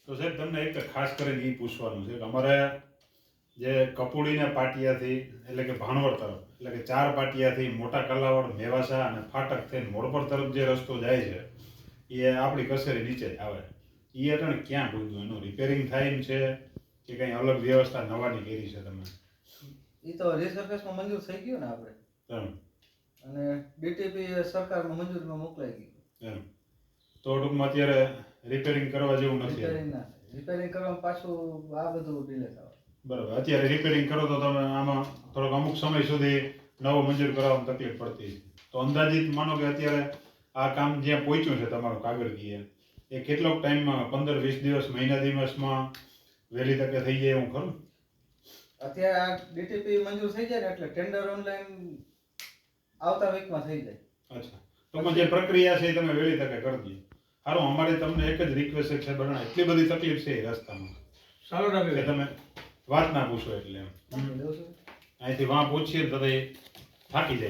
તો સાહેબ તમને એક ખાસ કરીને એ પૂછવાનું છે કે અમારે જે કપુડીના પાટિયાથી એટલે કે ભાણવડ તરફ એટલે કે 4 પાટિયાથી મોટા કલાવડ મેવાસા અને ફાટક થઈને મોરપર તરફ જે રસ્તો જાય છે એ આપણી કસેરી નીચે જ આવે. એ અટણ ક્યાં પૂગ્યું? એનું રિપેરિંગ થાય એમ છે કે કંઈ અલગ વ્યવસ્થા નવાની કરી છે તમે? એ તો રિસર્ફેસમાં મંજૂર થઈ ગયું ને આપણે એમ અને ડીટીપી સરકારમાં મંજૂરીમાં મોકલાઈ ગયું. એમ તો ટૂંકમાં અત્યારે રિપેરિંગ કરવા જેવું નથી. રિપેરિંગ કરવામાં પાછું આ બધું ડિલે થાય. બરાબર. અત્યારે રિપેરિંગ કરો તો તમે આમાં થોડોક અમુક સમય સુધી નવો મંજૂર કરાવવામાં તકલીફ પડતી. તો અંદાજિત માનો કે અત્યારે આ કામ જ્યાં પહોંચ્યું છે તમારું કાગળકીય એ કેટલોક ટાઈમમાં 15-20 દિવસ મહિના દિવસમાં વહેલી તકે થઈ જાય એવું ખરું? અત્યારે આ ડીટીપી મંજૂર થઈ જાય ને એટલે ટેન્ડર ઓનલાઈન આવતા વીકમાં થઈ જાય. અચ્છા. તો જે પ્રક્રિયા છે એ તમે વહેલી તકે કરી દો. સારું, અમારે તમને એક જ રિક્વેસ્ટ છે બરાબર, એટલી બધી તકલીફ છે એ રસ્તામાં સારું રાખે કે તમે વાત ના પૂછો. એટલે અહીંથી વાં પૂછીએ તો થાકી જાય.